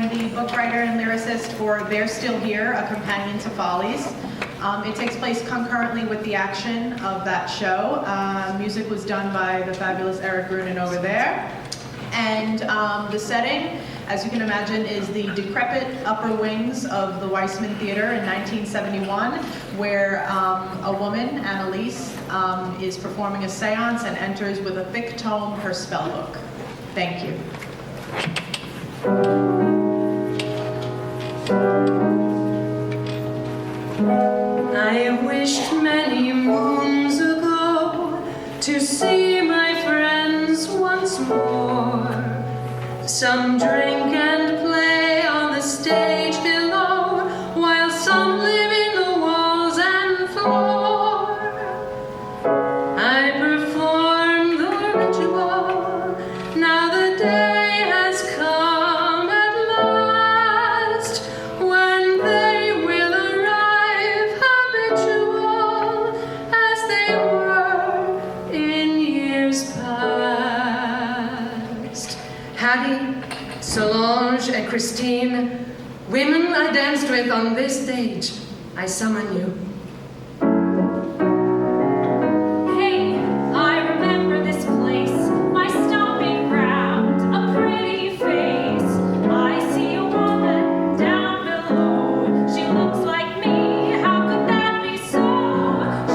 the book writer and lyricist for They're Still Here, a companion to Follies. It takes place concurrently with the action of that show. Music was done by the fabulous Grunin over there. And the setting, as you can imagine, is the decrepit upper wings of the Weismann Theater in 1971, where a woman, Annalise, is performing a seance and enters with a thick tome her spell book. Thank you. I wished many moons ago to see my friends once more. Some drink and play on the stage below, while some live in the walls and floor. I perform the ritual, now the day has come at last, when they will arrive habitual as they were in years past. Hattie, Solange, and Christine, women I danced with on this stage, I summon you. Hey, I remember this place, my stomping ground, a pretty face. I see a woman down below. She looks like me, how could that be so?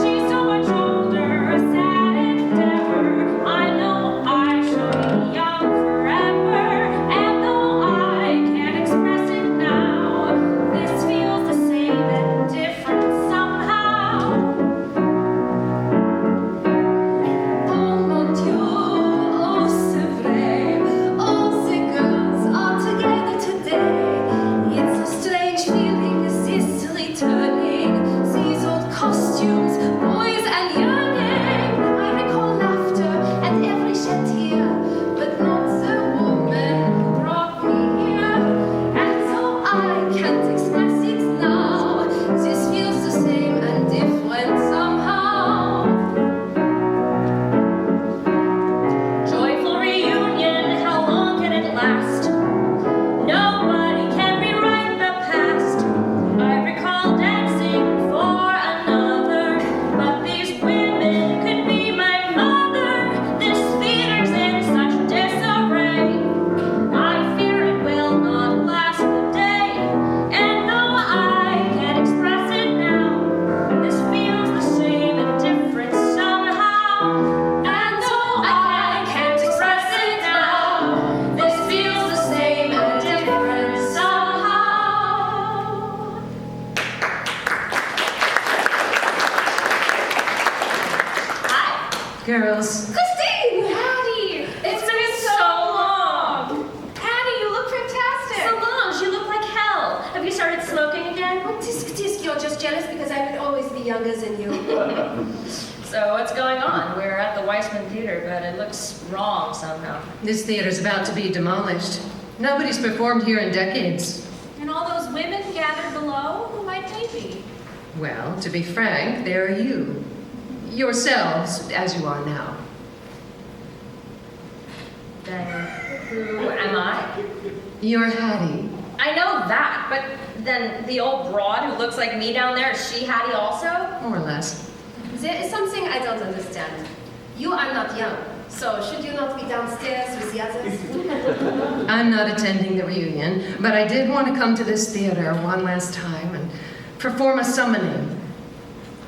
She's so much older, a sad endeavor. I know I shall be young forever, and though I can't express it now, this feels the same and different somehow. Oh mon Dieu, oh c'est vrai, all the girls are together today. It's a strange feeling, this history turning, these old costumes, boys and yearning. I recall laughter and every shed tear, but not the woman who brought me here. And though I can't express it now, this feels the same and different somehow. Joyful reunion, how long can it last? Nobody can rewrite the past. I recall dancing for another, but these women could be my mother. This theater's in such disarray. I fear it will not last the day, and though I can't express it now, this feels the same and different somehow. And though I can't express it now, this feels the same and different somehow. Hi, Girls, Christine! Hattie. It's been so long. Hattie, you look fantastic. Solange, you look like hell. Have you started smoking again? Oh, tisk, you're just jealous because I will always be younger than you. So what's going on? We're at the Weismann Theater, but it looks wrong somehow. this theater's about to be demolished. Nobody's performed here in decades. And all those women gathered below, who might they be? Well, to be frank, they're you. Yourselves, as you are now. Then who am I? You're Hattie. I know that, but then the old broad who looks like me down there, is she Hattie also? More or less. There is something I don't understand. You are not young, so should you not be downstairs with the others? I'm not attending the reunion, but I did want to come to this theater one last time and perform a summoning.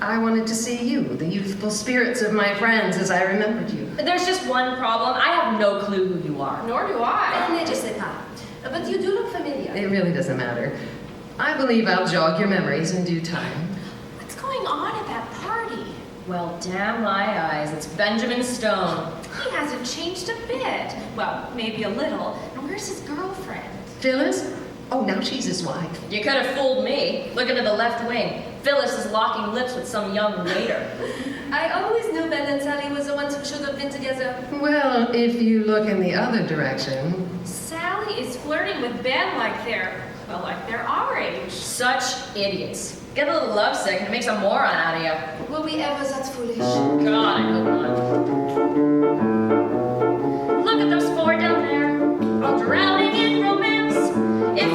I wanted to see you, the youthful spirits of my friends as I remembered you. There's just one problem. I have no clue who you are. Nor do I. Ne je sais pas. But you do look familiar. It really doesn't matter. I believe I'll jog your memories in due time. What's going on at that party? Well, damn my eyes. It's Benjamin Stone. He hasn't changed a bit. Well, maybe a little. And where's his girlfriend? Phyllis? Oh, now she's his wife. You could have fooled me. Looking to the left wing. Phyllis is locking lips with some young waiter. I always knew Ben and Sally was the ones who should have been together. Well, if you look in the other direction. Sally is flirting with Ben like they're our age. Such idiots. Get a little lovesick and it makes a moron out of you. Were we ever that foolish? God, I hope not. Look at those four down there, all drowning in romance. If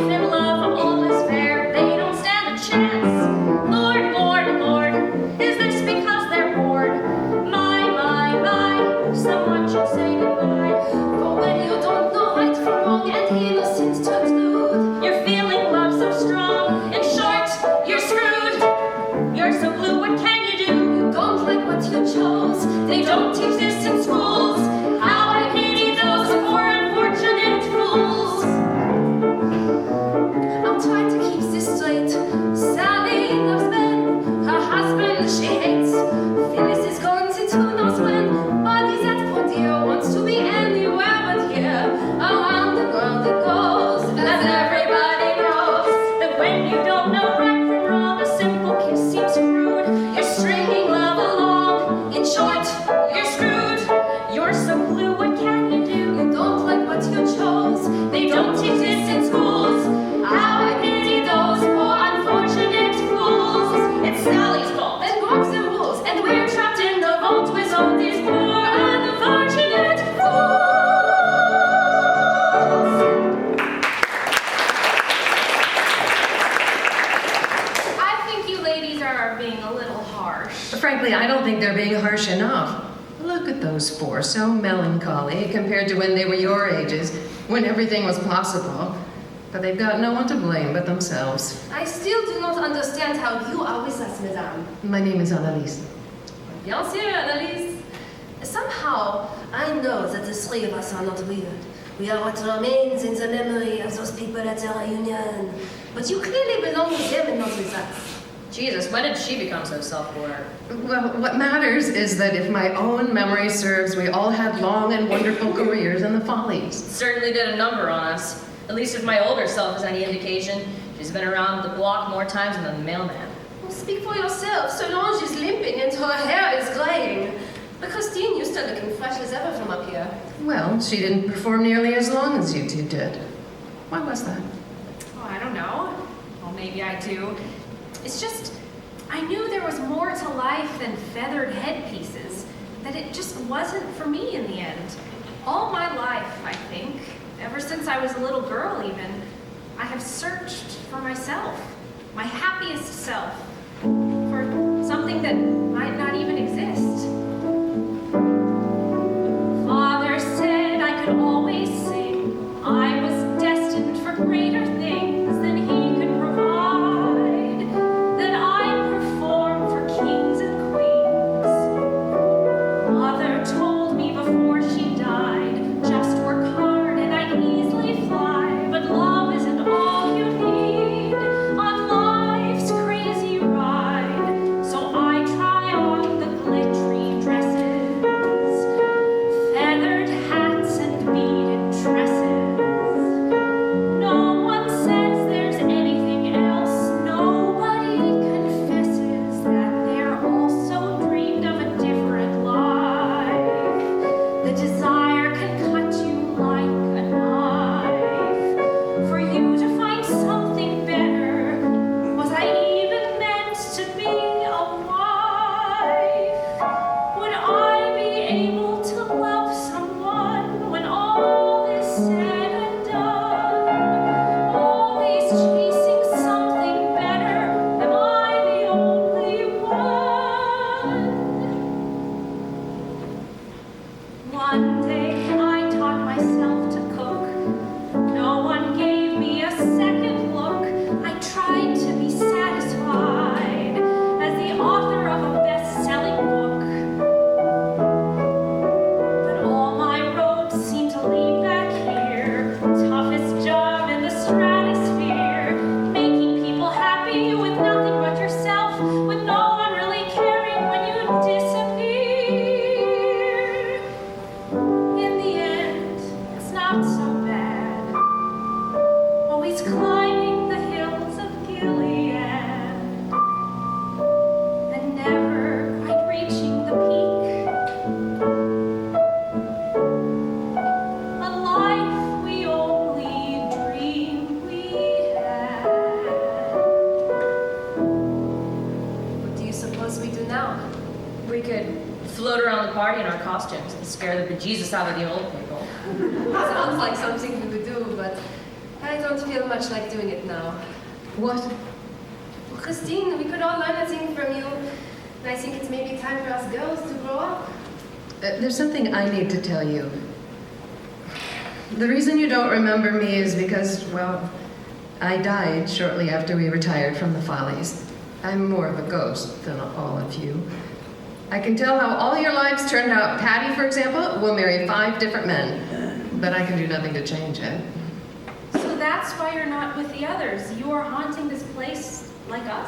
Frankly, I don't think they're being harsh enough. Look at those four, so melancholy compared to when they were your ages, when everything was possible. But they've got no one to blame but themselves. I still do not understand how you are with us, madame. My name is Annalise. Bien sûr, Annalise. Somehow, I know that the three of us are not weird. We are what remains in the memory of those people at the reunion. But you clearly belong with them and not with us. Jesus, when did she become so self-aware? Well, what matters is that if my own memory serves, we all had long and wonderful careers in the Follies. Certainly did a number on us. At least if my older self is any indication, she's been around the block more times than the mailman. Well, speak for yourself. Solange is limping and her hair is graying. But Christine, you're still looking fresh as ever from up here. Well, she didn't perform nearly as long as you two did. Why was that? Oh, I don't know. Well, maybe I do. It's just, I knew there was more to life than feathered headpieces, that it just wasn't for me in the end. All my life, I think, ever since I was a little girl even, I have searched for myself, my happiest self, for something that might not even exist. Father said I could always sing. I was destined for greater things than he could provide, that I perform for kings and queens. Mother told me before she died, just work hard and I'd easily fly, but love isn't all you need on life's crazy ride. So I try on the glittery dresses, feathered hats and beaded tresses. No one says there's anything else. Nobody confesses that they're also dreamed of a different life. The desire can cut you like a knife. For you to find something better, was I even meant to be a wife? Would I be able to love someone when all is said and done? Always chasing something better, am I the only one? One day I taught myself to cook. No one gave me a second look. I tried to be satisfied as the author of a best-selling book. But all my roads seem to lead back here. Toughest job in the stratosphere. Making people happy with nothing but yourself, with no one really caring when you disappear. In the end, it's not so bad. Always climbing the hills of Gilead, and never quite reaching the peak. A life we only dreamed we had. What do you suppose we do now? We could float around the party in our costumes and scare the bejesus out of the old people. Sounds like something we would do, but I don't feel much like doing it now. What? Well, Christine, we could all learn a thing from you. And I think it's maybe time for us girls to grow up. There's something I need to tell you. The reason you don't remember me is because, well, I died shortly after we retired from the Follies. I'm more of a ghost than all of you. I can tell how all your lives turned out. Patty, for example, will marry 5 different men, but I can do nothing to change it. So that's why you're not with the others. You are haunting this place like us?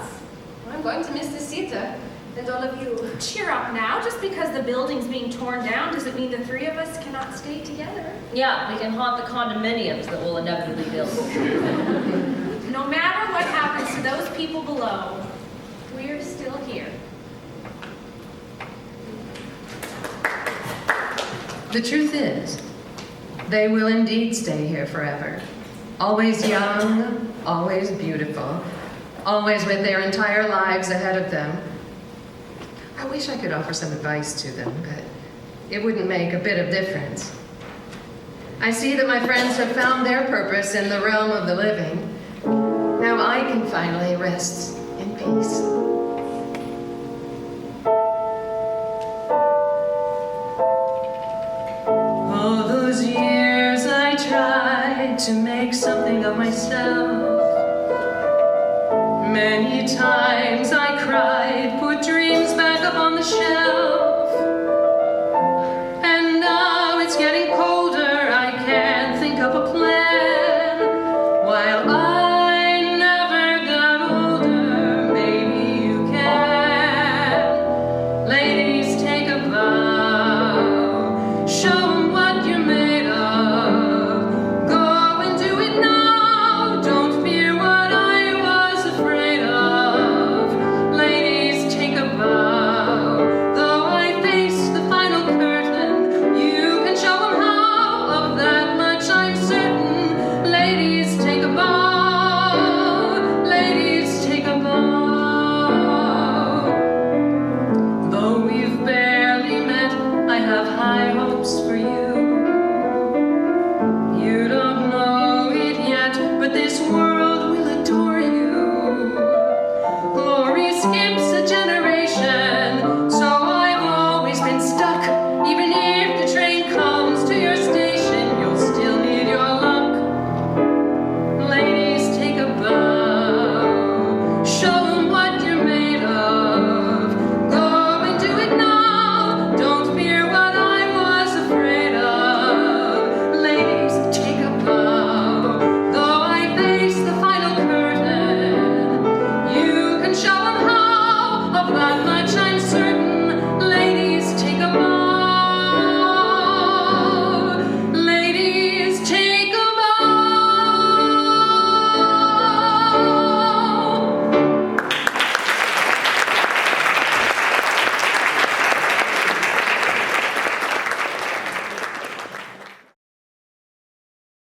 I'm going to miss the theater and all of you. Cheer up now. Just because the building's being torn down doesn't mean the three of us cannot stay together. Yeah, we can haunt the condominiums that will inevitably build. No matter what happens to those people below, we're still here. The truth is, they will indeed stay here forever. Always young, always beautiful, always with their entire lives ahead of them. I wish I could offer some advice to them, but it wouldn't make a bit of difference. I see that my friends have found their purpose in the realm of the living. Now I can finally rest in peace. to make something of myself. Many times I cried, put dreams back up on the shelf.